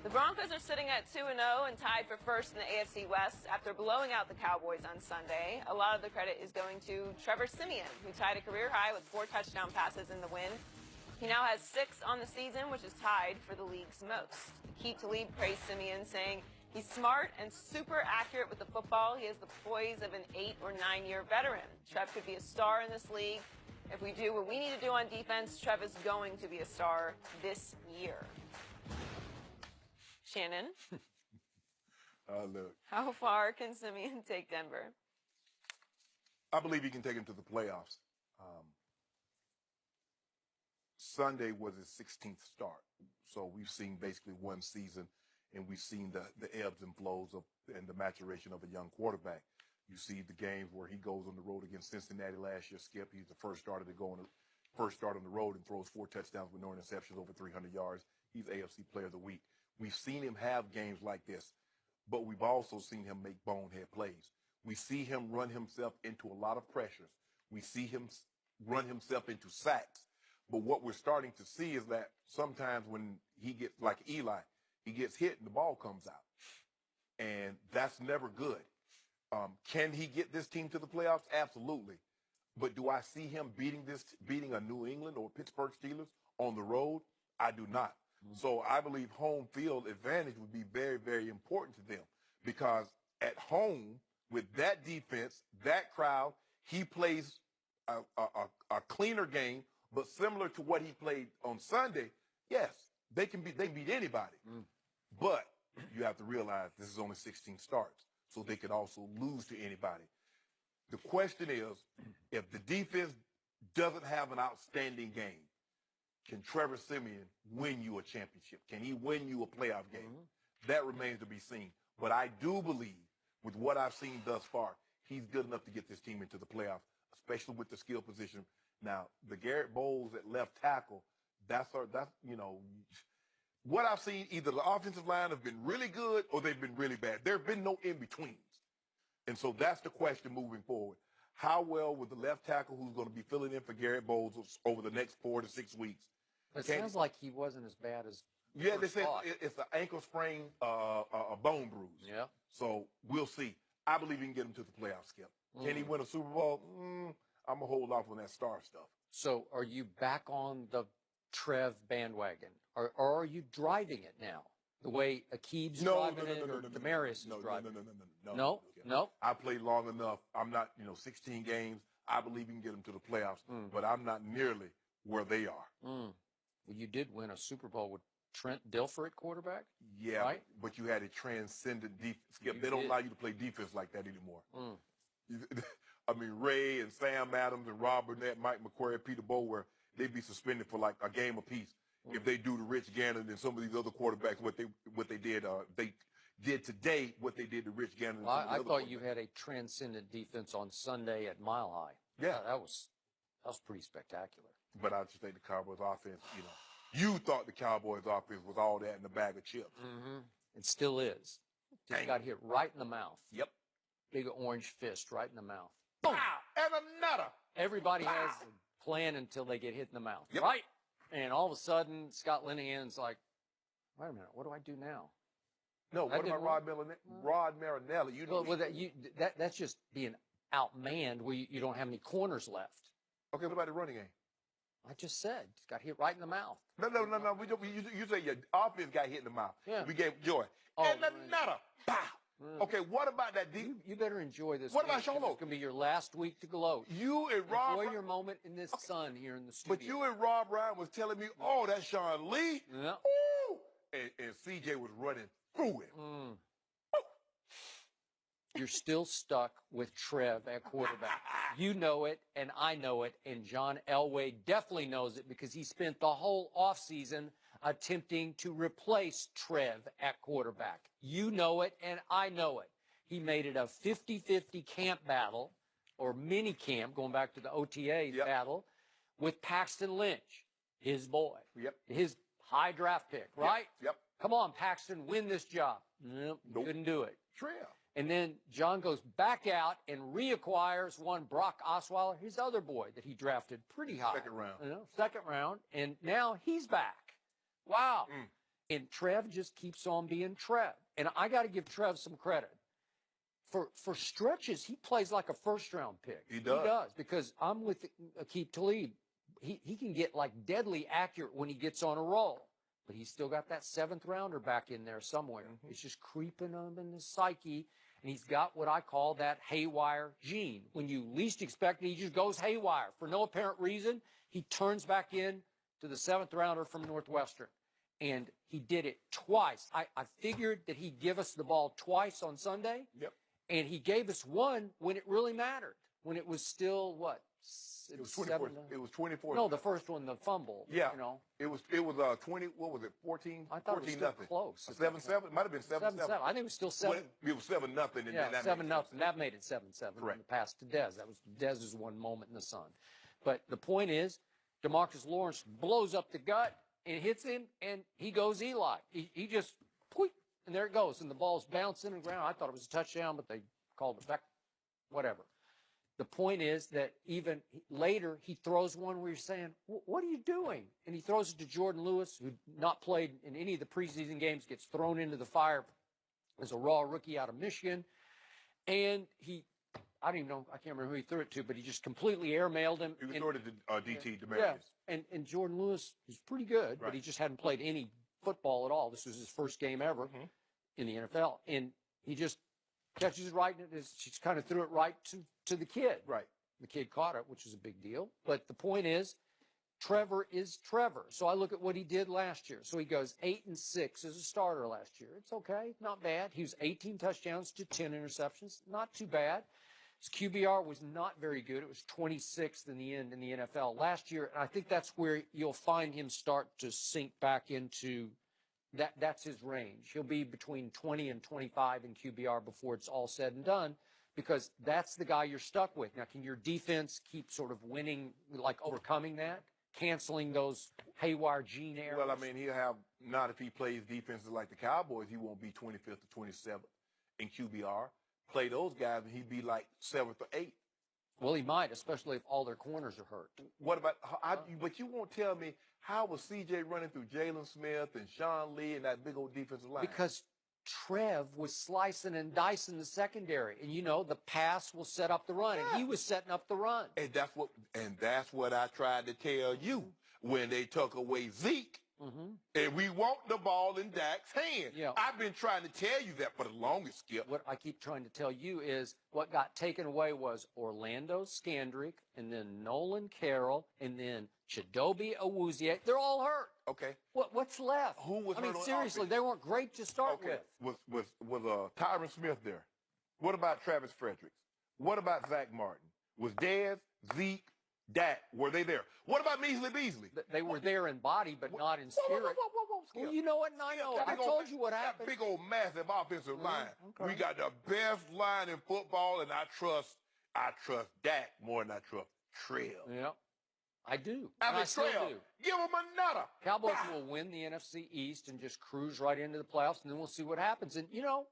The Broncos are sitting at 2-0 and tied for first in the AFC West after blowing out the Cowboys on Sunday. A lot of the credit is going to Trevor Siemian, who tied a career high with 4 touchdown passes in the win. He now has 6 on the season, which is tied for the league's most. Keep Talib praised Siemian, saying he's smart and super accurate with the football. He has the poise of an 8 or 9 year veteran. Trev could be a star in this league. If we do what we need to do on defense, Trev is going to be a star this year. Shannon, Look, how far can Siemian take Denver? I believe he can take him to the playoffs. Sunday was his 16th start. So we've seen basically one season, and we've seen the ebbs and flows of and the maturation of a young quarterback. You see the games where he goes on the road against Cincinnati last year. Skip, he's the first starter to go on first start on the road and throws 4 touchdowns with no interceptions, over 300 yards. He's AFC Player of the Week. We've seen him have games like this, but we've also seen him make bonehead plays. We see him run himself into a lot of pressures. We see him run himself into sacks. But what we're starting to see is that sometimes when he gets, like Eli, he gets hit and the ball comes out. And that's never good. Can he get this team to the playoffs? Absolutely. But do I see him beating a New England or Pittsburgh Steelers on the road? I do not. So I believe home field advantage would be very, very important to them, because at home with that defense, that crowd, he plays a cleaner game, but similar to what he played on Sunday. Yes, they beat anybody. But you have to realize this is only 16 starts, so they could also lose to anybody. The question is, if the defense doesn't have an outstanding game, can Trevor Siemian win you a championship? Can he win you a playoff game? That remains to be seen. But I do believe, with what I've seen thus far, he's good enough to get this team into the playoffs, especially with the skill position. Now, the Garrett Bowles at left tackle, that's what I've seen. Either the offensive line have been really good or they've been really bad. There have been no in-betweens. And so that's the question moving forward. How well with the left tackle who's going to be filling in for Garrett Bowles over the next 4 to 6 weeks? It sounds like he wasn't as bad as. Yeah, they say it's an ankle sprain, a bone bruise. Yeah. So we'll see. I believe he can get him to the playoffs, Skip. Can he win a Super Bowl? I'm going to hold off on that star stuff. So are you back on the Trev bandwagon? Or are you driving it now? The way Akib's driving it or Demarius is driving it? No. I played long enough. I'm not, 16 games. I believe he can get them to the playoffs, but I'm not nearly where they are. Well, you did win a Super Bowl with Trent Dilfer at quarterback? Yeah, right? But you had a transcendent defense. Skip, they don't allow you to play defense like that anymore. I mean, Ray and Sam Adams and Rob Burnett, Mike McQuarrie, Peter Bower, they'd be suspended for like a game apiece if they do to Rich Gannon and some of these other quarterbacks what they did today, what they did to Rich Gannon. Well, I thought you had a transcendent defense on Sunday at Mile High. Yeah, that was pretty spectacular. But I just think the Cowboys offense, you thought the Cowboys offense was all that in a bag of chips. It still is. Just got hit right in the mouth. Yep. Big orange fist right in the mouth. Boom! And another. Everybody has a plan until they get hit in the mouth, right? And all of a sudden, Scott Linehan's like, wait a minute, what do I do now? No, what about Rod Marinelli? That's just being outmanned where you don't have any corners left. Okay, what about the running game? I just said, got hit right in the mouth. No. You say your offense got hit in the mouth. Yeah. We gave joy. And another. Pow. Okay, what about that deep? You better enjoy this. What about Sholo? It's going to be your last week to gloat. You and Rob. Enjoy your moment in this sun here in the studio. But you and Rob Ryan was telling me, oh, that's Sean Lee. Yeah. Ooh. And CJ was running through it. You're still stuck with Trev at quarterback. You know it, and I know it, and John Elway definitely knows it because he spent the whole offseason attempting to replace Trev at quarterback. You know it, and I know it. He made it a 50-50 camp battle, or mini camp, going back to the OTAs battle, with Paxton Lynch, his boy, his high draft pick, right? Yep. Come on, Paxton, win this job. Nope. Couldn't do it. Trev. And then John goes back out and reacquires one Brock Osweiler, his other boy that he drafted pretty high. Second round. Second round. And now he's back. Wow. And Trev just keeps on being Trev. And I got to give Trev some credit. For stretches, he plays like a first-round pick. He does. He does, because I'm with Aqib Talib. He can get, like, deadly accurate when he gets on a roll. But he's still got that seventh-rounder back in there somewhere. Mm-hmm. It's just creeping up in his psyche. And he's got what I call that haywire gene. When you least expect it, he just goes haywire. For no apparent reason, he turns back in to the seventh-rounder from Northwestern. And he did it twice. I figured that he'd give us the ball twice on Sunday. Yep. And he gave us one when it really mattered, when it was still, what? It was 24. It was 24. No, the first one, the fumble. Yeah. You know. It was 20. What was it? 14. I thought 14 it was still nothing. close. 7-7. It might have been 7-7. 7-7. I think it was still 7. It was 7-0. And Yeah, then 7-0. That made it 7-7. Correct. In the pass to Dez. That was Dez's one moment in the sun. But the point is, DeMarcus Lawrence blows up the gut and hits him, and he goes Eli. He just, whoop, and there it goes. And the ball's bouncing on the ground. I thought it was a touchdown, but they called it back. Whatever. The point is that even later, he throws one where you're saying, what are you doing? And he throws it to Jordan Lewis, who not played in any of the preseason games, gets thrown into the fire as a raw rookie out of Michigan. And I don't even know, I can't remember who he threw it to, but he just completely airmailed him. He threw it to DT Yeah, Demarius. and Jordan Lewis is pretty good, but he just hadn't played any football at all. This was his first game ever in the NFL. And he just catches it right, and she kind of threw it right to the kid. Right. The kid caught it, which is a big deal. But the point is, Trevor is Trevor. So I look at what he did last year. So he goes 8-6 as a starter last year. It's okay, not bad. He was 18 touchdowns to 10 interceptions. Not too bad. His QBR was not very good. It was 26th in the end in the NFL last year. And I think that's where you'll find him start to sink back into that. That's his range. He'll be between 20 and 25 in QBR before it's all said and done, because that's the guy you're stuck with. Now, can your defense keep sort of winning, like overcoming that, canceling those haywire gene errors? Well, I mean, he'll have, not if he plays defenses like the Cowboys, he won't be 25th or 27th in QBR. Play those guys, and he'd be like 7th or 8th. Well, he might, especially if all their corners are hurt. What about, but you won't tell me, how was CJ running through Jalen Smith and Sean Lee and that big old defensive line? Because Trev was slicing and dicing the secondary. And, you know, the pass will set up the run. And he was setting up the run. And that's what I tried to tell you when they took away Zeke. And we want the ball in Dak's hand. Yeah. I've been trying to tell you that for the longest, Skip. What I keep trying to tell you is what got taken away was Orlando Scandrick, and then Nolan Carroll, and then Chidobe Awuzie. They're all hurt. Okay. What's left? Who was hurt on seriously, offense? they weren't great to start with. Was Tyron Smith there? What about Travis Fredericks? What about Zach Martin? Was Dez, Zeke, Dak, were they there? What about Measley Beasley? They were there in body, but not in spirit. Skip. Well, you know what? And I know. I told you what happened. That big old massive offensive line. Okay. We got the best line in football, and I trust Dak more than I trust Trev. Yeah, I do. I mean, still Trev, do. give him another. Cowboys will win the NFC East and just cruise right into the playoffs, and then we'll see what happens. And, you know,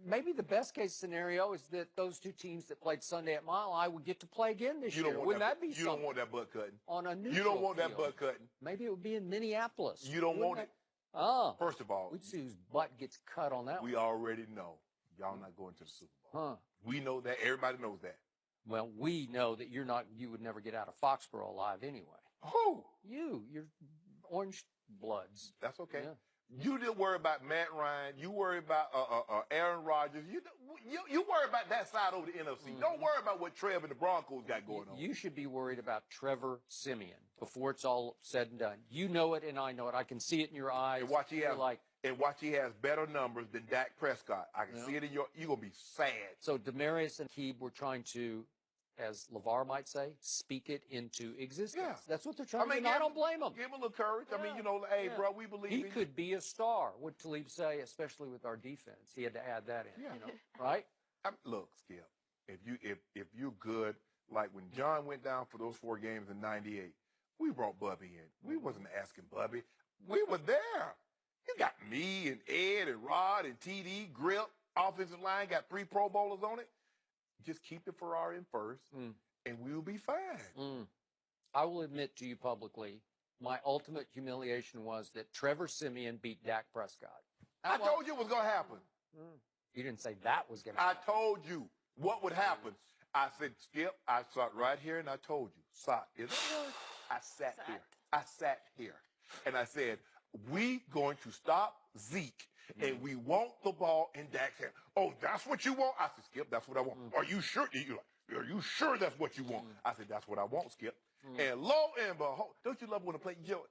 maybe the best case scenario is that those two teams that played Sunday at Mile High would get to play again this year. Wouldn't that be something? You don't want that butt cutting. On a neutral You don't want that field. butt cutting. Maybe it would be in Minneapolis. You don't want it. Oh. First of all, We'd see whose butt gets cut on that we one. already know y'all not going to the Super Bowl. Huh. We know that. Everybody knows that. Well, we know that you would never get out of Foxborough alive anyway. Who? You're orange bloods. That's okay. Yeah. You didn't worry about Matt Ryan. You worry about Aaron Rodgers. You worry about that side over the NFC. Don't worry about what Trev and the Broncos got going on. You should be worried about Trevor Siemian before it's all said and done. You know it, and I know it. I can see it in your eyes. And watch he You're has better numbers than Dak Prescott. I can see it in you're gonna be sad. So Demarius and Aqib were trying to, as LeVar might say, speak it into existence. Yeah. That's what they're trying to do. And I don't blame them. Give him a little courage. I mean, hey, bro, we believe he in could be a star. Would Talib say, especially with our defense? He had to add that in. Yeah. You know, right? Look, Skip, if you're good, like when John went down for those 4 games in '98, we brought Bubby in. We wasn't asking Bubby. We were there. You got me and Ed and Rod and TD, Grip, offensive line, got 3 Pro Bowlers on it. Just keep the Ferrari in first, and we'll be fine. I will admit to you publicly, my ultimate humiliation was that Trevor Siemian beat Dak Prescott. I told you it was going to happen. You didn't say that was going to I happen. told you what would happen. I said, Skip, I sat right here and I told you, Sat, is it yours? I sat here. I sat here. And I said, we going to stop Zeke and we want the ball in Dak's hand. Oh, that's what you want? I said, Skip, that's what I want. Are you sure? Are you sure that's what you want? I said, that's what I want, Skip. And lo and behold, don't you love when a play, Joe?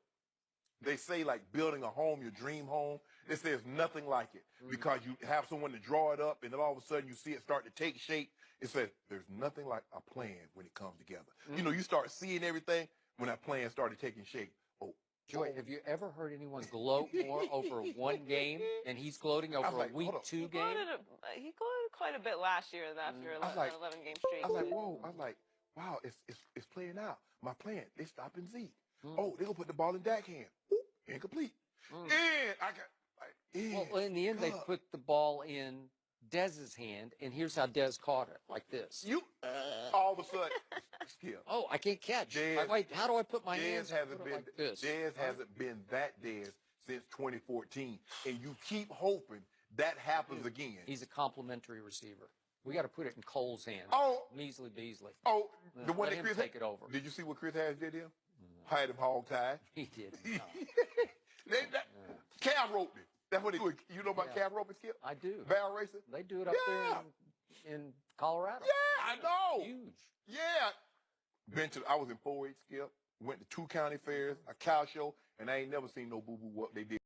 They say like building a home, your dream home. They say there's nothing like it because you have someone to draw it up and then all of a sudden you see it start to take shape. It says there's nothing like a plan when it comes together. You know, you start seeing everything when that plan started taking shape. Oh, Joy, have you ever heard anyone gloat more over one game and he's gloating over like, a week 2 game? He gloated quite a bit last year after an 11-game streak. I was like, whoa. I was like, wow, it's playing out. My plan, they stopping Zeke. Oh, they're going to put the ball in Dak's hand. Ooh, incomplete. And I got, well, in the end, they put the ball in Dez's hand, and here's how Dez caught it, like this. All of a sudden, Skip. Oh, I can't catch. Dez, Wait, how do I put my Dez hands hasn't been like this? Dez hasn't been that Dez since 2014, and you keep hoping that happens again. He's a complimentary receiver. We got to put it in Cole's hand. Oh, Measly Beasley. Oh, the one Let that him Chris take it over. Did you see what Chris Harris did him? Had him hog-tied. He did. Calf roped him. That's what they do. You know about calf roping, Skip? I do. Barrel racing? They do it up there in Colorado. Yeah, I know. Huge. Yeah. I was in 4-H, Skip. Went to 2 county fairs, a cow show, and I ain't never seen no boo-boo what they did.